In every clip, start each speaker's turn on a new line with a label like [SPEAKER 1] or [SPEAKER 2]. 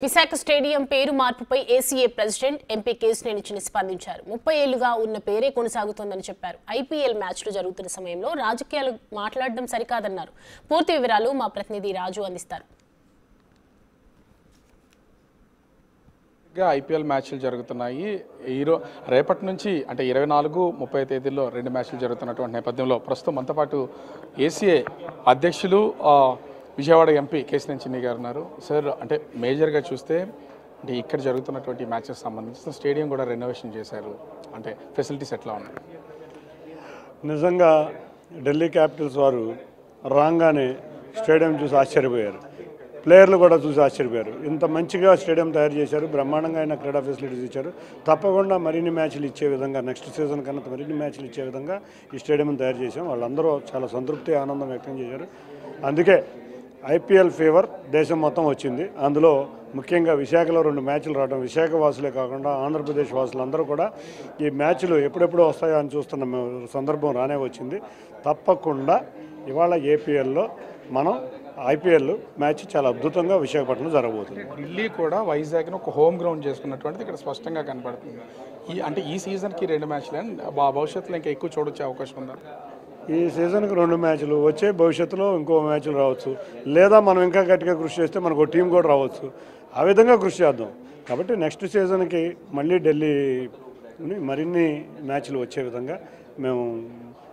[SPEAKER 1] Visakha stadium పేరు మార్పుపై ACA president MP Kesineni స్పందించారు. 30 ఏళ్లుగా ఉన్న పేరే కొనసాగుతోందని చెప్పారు. ఐపీఎల్ మ్యాచ్లు జరుగుతున్న సమయంలో రాజకీయాలు మాట్లాడడం సరికాదన్నారు. పూర్తి వివరాలు మా ప్రతినిధి రాజు అందిస్తారు.
[SPEAKER 2] ఐపీఎల్ మ్యాచ్లు జరుగుతున్నాయి. రేపటి నుంచి అంటే 24-30 తేదీల్లో 2 మ్యాచ్లు జరుగుతున్నటువంటి నేపథ్యంలో ప్రస్తుతం మనతో పాటు ఏసీఏ అధ్యక్షులు విజయవాడ ఎంపీ కేశినేని చిన్ని గారు ఉన్నారు. సార్, అంటే మేజర్గా చూస్తే అంటే ఇక్కడ జరుగుతున్నటువంటి మ్యాచెస్ సంబంధించిన స్టేడియం కూడా రెనోవేషన్ చేశారు. అంటే ఫెసిలిటీస్ ఎట్లా ఉన్నాయి?
[SPEAKER 3] నిజంగా ఢిల్లీ క్యాపిటల్స్ వారు రాగానే స్టేడియం చూసి ఆశ్చర్యపోయారు. ప్లేయర్లు కూడా చూసి ఆశ్చర్యపోయారు. ఇంత మంచిగా స్టేడియం తయారు చేశారు, బ్రహ్మాండంగా అయిన క్రీడా ఫెసిలిటీస్ ఇచ్చారు. తప్పకుండా మరిన్ని మ్యాచ్లు ఇచ్చే విధంగా, నెక్స్ట్ సీజన్ కన్నా మరిన్ని మ్యాచ్లు ఇచ్చే విధంగా ఈ స్టేడియం తయారు చేశాం. వాళ్ళందరూ చాలా సంతృప్తి, ఆనందం వ్యక్తం చేశారు. అందుకే ఐపీఎల్ ఫీవర్ దేశం మొత్తం వచ్చింది. అందులో ముఖ్యంగా విశాఖలో 2 మ్యాచ్లు రావడం, విశాఖ వాసులే కాకుండా ఆంధ్రప్రదేశ్ వాసులందరూ కూడా ఈ మ్యాచ్లు ఎప్పుడెప్పుడు వస్తాయో అని చూస్తున్న సందర్భం రానే వచ్చింది. తప్పకుండా ఇవాళ ఏపీఎల్లో మనం ఐపీఎల్ మ్యాచ్ చాలా అద్భుతంగా విశాఖపట్నంలో జరగబోతుంది.
[SPEAKER 2] ఢిల్లీ కూడా వైజాగ్ను ఒక హోమ్ గ్రౌండ్ చేసుకున్నటువంటిది ఇక్కడ స్పష్టంగా కనపడుతుంది. ఈ సీజన్కి 2 మ్యాచ్లు భవిష్యత్తులో ఇంకా ఎక్కువ చూడొచ్చే అవకాశం ఉందా?
[SPEAKER 3] ఈ సీజన్కి 2 మ్యాచ్లు వచ్చే, భవిష్యత్తులో ఇంకో మ్యాచ్లు రావచ్చు, లేదా మనం ఇంకా గట్టిగా కృషి చేస్తే మనకు టీం కూడా రావచ్చు. ఆ విధంగా కృషి చేద్దాం. కాబట్టి నెక్స్ట్ సీజన్కి మళ్ళీ ఢిల్లీ మరిన్ని మ్యాచ్లు వచ్చే విధంగా మేము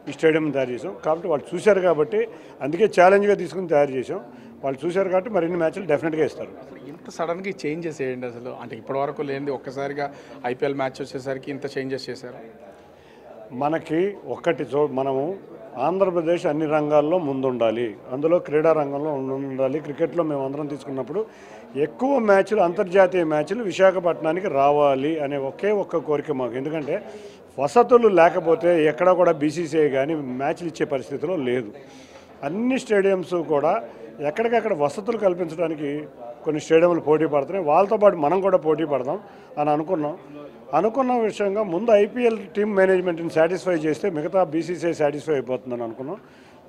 [SPEAKER 3] ఈ స్టేడియం తయారు చేసాం. కాబట్టి వాళ్ళు చూశారు కాబట్టి, అందుకే ఛాలెంజ్గా తీసుకుని తయారు చేసాం. వాళ్ళు చూశారు కాబట్టి మరిన్ని మ్యాచ్లు డెఫినెట్గా ఇస్తారు.
[SPEAKER 2] ఇంత సడన్గా చేంజెస్ చేయండి అసలు, అంటే ఇప్పటివరకు లేనిది ఒక్కసారిగా ఐపీఎల్ మ్యాచ్ వచ్చేసరికి ఇంత చేంజెస్ చేశారు.
[SPEAKER 3] మనకి మనము ఆంధ్రప్రదేశ్ అన్ని రంగాల్లో ముందుండాలి, అందులో క్రీడా రంగంలో ఉండాలి. క్రికెట్లో మేము అందరం తీసుకున్నప్పుడు ఎక్కువ మ్యాచ్లు, అంతర్జాతీయ మ్యాచ్లు విశాఖపట్నానికి రావాలి అనే ఒక్క కోరిక మాకు. ఎందుకంటే వసతులు లేకపోతే ఎక్కడ కూడా బీసీసీఐ కానీ మ్యాచ్లు ఇచ్చే పరిస్థితిలో లేదు. అన్ని స్టేడియంస్ కూడా ఎక్కడికక్కడ వసతులు కల్పించడానికి కొన్ని స్టేడియంలు పోటీ పడుతున్నాయి. వాళ్ళతో పాటు మనం కూడా పోటీ పడదాం అని అనుకున్న విషయంగా ముందు ఐపీఎల్ టీమ్ మేనేజ్మెంట్ని సాటిస్ఫై చేస్తే మిగతా బీసీసీఐ సాటిస్ఫై అయిపోతుందని అనుకున్నాం.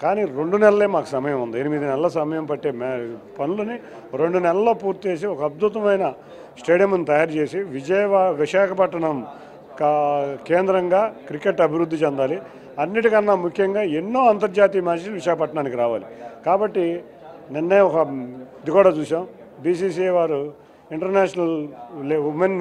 [SPEAKER 3] కానీ 2 నెలలే మాకు సమయం ఉంది. 8 నెలల సమయం పట్టే పనులని 2 నెలల్లో పూర్తి చేసి ఒక అద్భుతమైన స్టేడియంను తయారు చేసి విశాఖపట్నం కేంద్రంగా క్రికెట్ అభివృద్ధి చెందాలి. అన్నిటికన్నా ముఖ్యంగా ఎన్నో అంతర్జాతీయ మ్యాచ్లు విశాఖపట్నానికి రావాలి. కాబట్టి నిన్నే ఇది కూడా చూసాం, బీసీసీఐ వారు ఇంటర్నేషనల్ ఉమెన్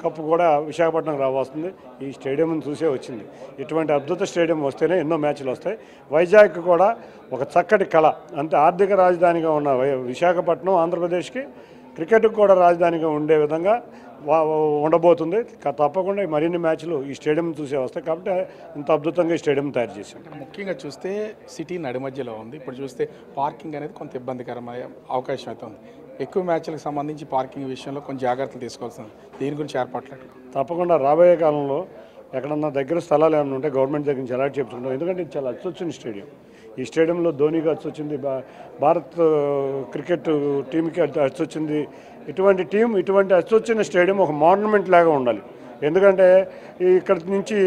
[SPEAKER 3] కప్ కూడా విశాఖపట్నం రావస్తుంది. ఈ స్టేడియంను చూసే వచ్చింది. ఇటువంటి అద్భుత స్టేడియం వస్తేనే ఎన్నో మ్యాచ్లు వస్తాయి. వైజాగ్ కూడా ఒక చక్కటి కళ, అంతే ఆర్థిక రాజధానిగా ఉన్న విశాఖపట్నం ఆంధ్రప్రదేశ్కి క్రికెట్కి కూడా రాజధానిగా ఉండే విధంగా ఉండబోతుంది. తప్పకుండా మరిన్ని మ్యాచ్లు ఈ స్టేడియం చూసే వస్తాయి. కాబట్టి ఇంత అద్భుతంగా ఈ స్టేడియం తయారు చేశాం.
[SPEAKER 2] ముఖ్యంగా చూస్తే సిటీ నడిమధ్యలో ఉంది. ఇప్పుడు చూస్తే పార్కింగ్ అనేది కొంత ఇబ్బందికరమయ్యే అవకాశం అయితే ఉంది. ఎక్కువ మ్యాచ్లకు సంబంధించి పార్కింగ్ విషయంలో కొంచెం జాగ్రత్తలు తీసుకోవాల్సింది. దీని గురించి ఏర్పాట్లు
[SPEAKER 3] తప్పకుండా రాబోయే కాలంలో ఎక్కడన్నా దగ్గర స్థలాలు ఏమైనా ఉంటే గవర్నమెంట్ దగ్గర నుంచి అలాట్ చెప్తుంటాం. ఎందుకంటే ఇది చాలా అచ్చొచ్చిన స్టేడియం. ఈ స్టేడియంలో ధోనికి అచ్చొచ్చింది, భారత్ క్రికెట్ టీంకి అచ్చొచ్చింది. ఇటువంటి అచ్చొచ్చిన స్టేడియం ఒక మాన్యుమెంట్ లాగా ఉండాలి. ఎందుకంటే ఇక్కడ నుంచి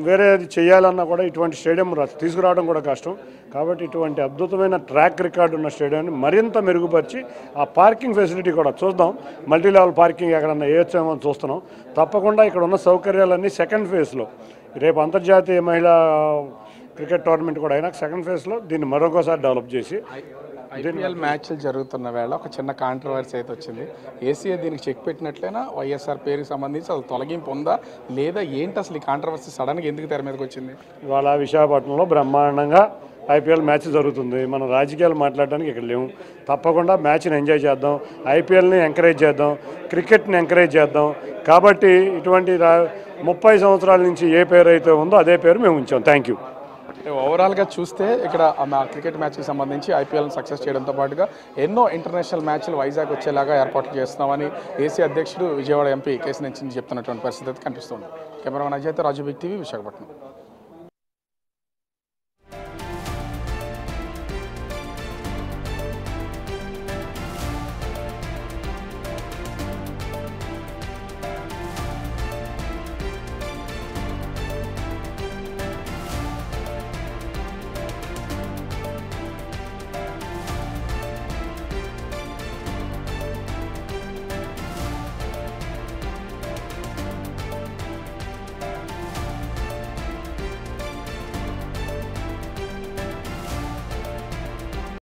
[SPEAKER 3] వేరేది చేయాలన్నా కూడా ఇటువంటి స్టేడియం తీసుకురావడం కూడా కష్టం. కాబట్టి ఇటువంటి అద్భుతమైన ట్రాక్ రికార్డు ఉన్న స్టేడియాన్ని మరింత మెరుగుపరిచి ఆ పార్కింగ్ ఫెసిలిటీ కూడా చూద్దాం. మల్టీ లెవెల్ పార్కింగ్ ఎక్కడన్నా వేయొచ్చేమో అని చూస్తున్నాం. తప్పకుండా ఇక్కడ ఉన్న సౌకర్యాలన్నీ సెకండ్ ఫేజ్లో, రేపు అంతర్జాతీయ మహిళా క్రికెట్ టోర్నమెంట్ కూడా అయినా సెకండ్ ఫేజ్లో దీన్ని మరొకసారి డెవలప్ చేసి
[SPEAKER 2] ఐపీఎల్ మ్యాచ్లు జరుగుతున్న వేళ ఒక చిన్న కాంట్రవర్సీ అయితే వచ్చింది. ఏసీఏ దీనికి చెక్ పెట్టినట్లయినా వైఎస్ఆర్ పేరుకి సంబంధించి అసలు తొలగింపు ఉందా లేదా ఏంటి? అసలు ఈ కాంట్రవర్సీ సడన్గా ఎందుకు తెర మీదకి వచ్చింది?
[SPEAKER 3] ఇవాళ విశాఖపట్నంలో బ్రహ్మాండంగా ఐపీఎల్ మ్యాచ్ జరుగుతుంది. మనం రాజకీయాలు మాట్లాడడానికి ఇక్కడ లేవు. తప్పకుండా మ్యాచ్ని ఎంజాయ్ చేద్దాం, ఐపీఎల్ని ఎంకరేజ్ చేద్దాం, క్రికెట్ని ఎంకరేజ్ చేద్దాం. కాబట్టి ఇటువంటి 30 సంవత్సరాల నుంచి ఏ పేరు అయితే ఉందో అదే పేరు మేము ఉంచాం. Thank you.
[SPEAKER 2] ఓవరాల్గా చూస్తే ఇక్కడ క్రికెట్ మ్యాచ్కి సంబంధించి ఐపీఎల్ సక్సెస్ చేయడంతో పాటుగా ఎన్నో ఇంటర్నేషనల్ మ్యాచ్లు వైజాగ్ వచ్చేలాగా ఏర్పాట్లు చేస్తున్నామని ఏసీ అధ్యక్షుడు విజయవాడ ఎంపీ కేశినేని చిన్ని చెప్తున్నటువంటి పరిస్థితి కనిపిస్తుంది. కెమెరామెన్ అజయ్ తో రాజు, బిగ్ టీవీ, విశాఖపట్నం.